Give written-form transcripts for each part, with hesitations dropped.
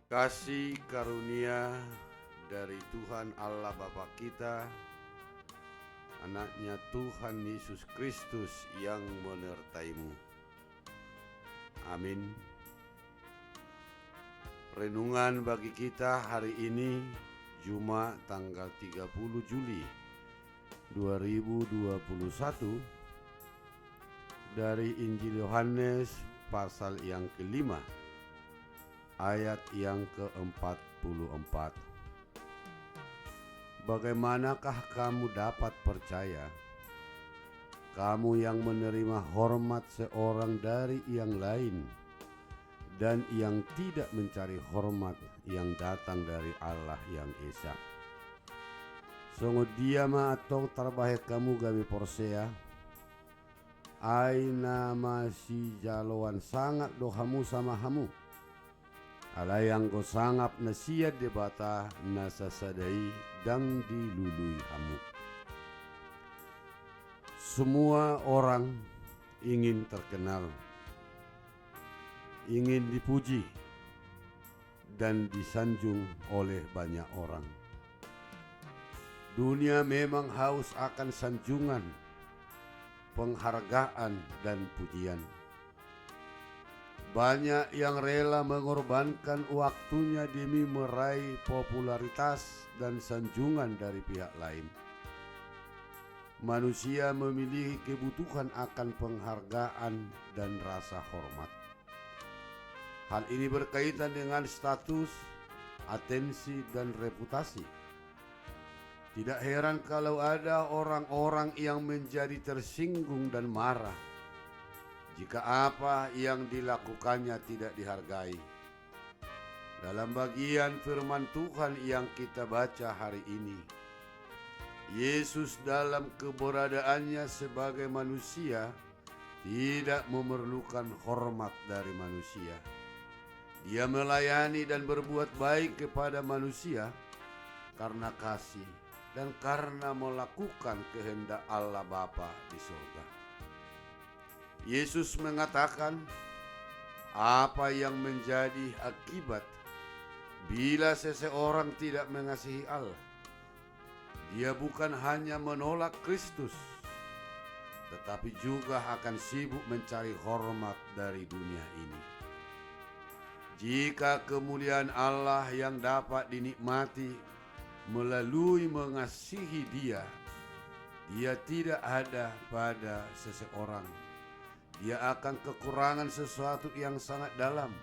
Kasih karunia dari Tuhan Allah Bapa kita, Anaknya Tuhan Yesus Kristus yang menyertaimu. Amin. Renungan bagi kita hari ini, Jumat tanggal 30 Juli 2021, dari Injil Yohanes pasal yang kelima, ayat yang ke-44. Bagaimanakah kamu dapat percaya, kamu yang menerima hormat seorang dari yang lain, dan yang tidak mencari hormat yang datang dari Allah yang Esa? Sungguh diama atau terbaik kamu gabi porsea, aina masih jaloan sangat dohamu sama hamu, ala yang go sangap nasiat debata nasasadai dan dilului hamu. Semua orang ingin terkenal, ingin dipuji dan disanjung oleh banyak orang. Dunia memang haus akan sanjungan, penghargaan dan pujian. Banyak yang rela mengorbankan waktunya demi meraih popularitas dan sanjungan dari pihak lain. Manusia memiliki kebutuhan akan penghargaan dan rasa hormat. Hal ini berkaitan dengan status, atensi, dan reputasi. Tidak heran kalau ada orang-orang yang menjadi tersinggung dan marah jika apa yang dilakukannya tidak dihargai. Dalam bagian firman Tuhan yang kita baca hari ini, Yesus dalam keberadaannya sebagai manusia tidak memerlukan hormat dari manusia. Dia melayani dan berbuat baik kepada manusia karena kasih dan karena melakukan kehendak Allah Bapa di surga. Yesus mengatakan apa yang menjadi akibat bila seseorang tidak mengasihi Allah. Dia bukan hanya menolak Kristus, tetapi juga akan sibuk mencari hormat dari dunia ini. Jika kemuliaan Allah yang dapat dinikmati melalui mengasihi Dia tidak ada pada seseorang, dia akan kekurangan sesuatu yang sangat dalam.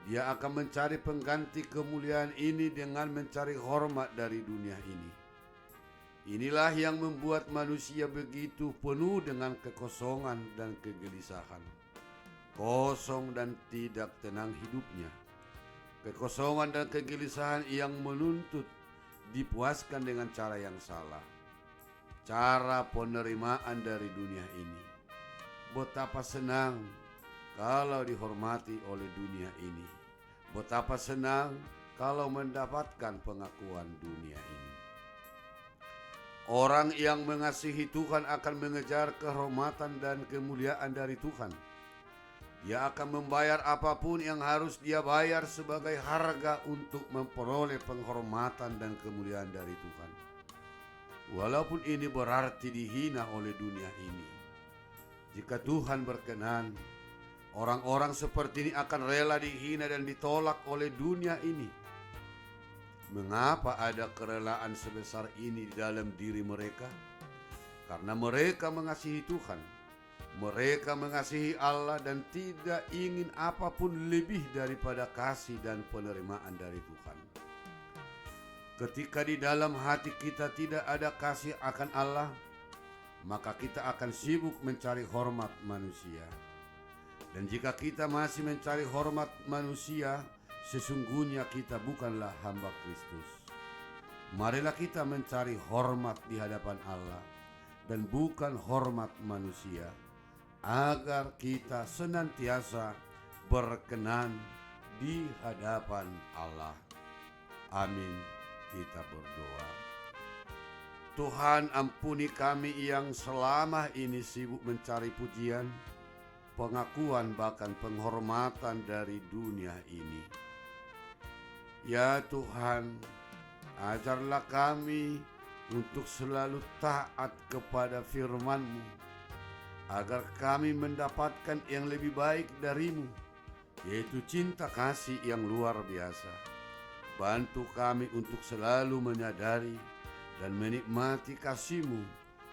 Dia akan mencari pengganti kemuliaan ini dengan mencari hormat dari dunia ini. Inilah yang membuat manusia begitu penuh dengan kekosongan dan kegelisahan. Kosong dan tidak tenang hidupnya. Kekosongan dan kegelisahan yang menuntut dipuaskan dengan cara yang salah. Cara penerimaan dari dunia ini. Betapa senang kalau dihormati oleh dunia ini. Betapa senang kalau mendapatkan pengakuan dunia ini. Orang yang mengasihi Tuhan akan mengejar kehormatan dan kemuliaan dari Tuhan. Dia akan membayar apapun yang harus dia bayar sebagai harga untuk memperoleh penghormatan dan kemuliaan dari Tuhan. Walaupun ini berarti dihina oleh dunia ini. Jika Tuhan berkenan, orang-orang seperti ini akan rela dihina dan ditolak oleh dunia ini. Mengapa ada kerelaan sebesar ini di dalam diri mereka? Karena mereka mengasihi Tuhan. Mereka mengasihi Allah dan tidak ingin apapun lebih daripada kasih dan penerimaan dari Tuhan. Ketika di dalam hati kita tidak ada kasih akan Allah, maka kita akan sibuk mencari hormat manusia. Dan jika kita masih mencari hormat manusia, sesungguhnya kita bukanlah hamba Kristus. Marilah kita mencari hormat di hadapan Allah dan bukan hormat manusia, agar kita senantiasa berkenan di hadapan Allah. Amin. Kita berdoa. Tuhan, ampuni kami yang selama ini sibuk mencari pujian, pengakuan bahkan penghormatan dari dunia ini. Ya Tuhan, ajarlah kami untuk selalu taat kepada firman-Mu, agar kami mendapatkan yang lebih baik dari-Mu, yaitu cinta kasih yang luar biasa. Bantu kami untuk selalu menyadari dan menikmati kasih-Mu,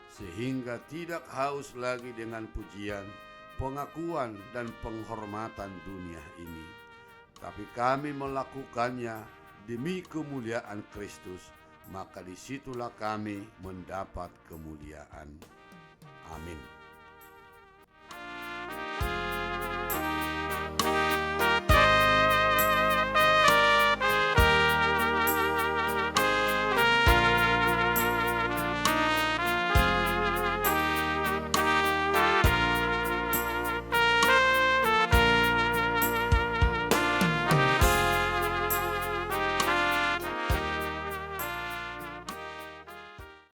sehingga tidak haus lagi dengan pujian, pengakuan, dan penghormatan dunia ini. Tapi kami melakukannya demi kemuliaan Kristus, maka disitulah kami mendapat kemuliaan. Amin.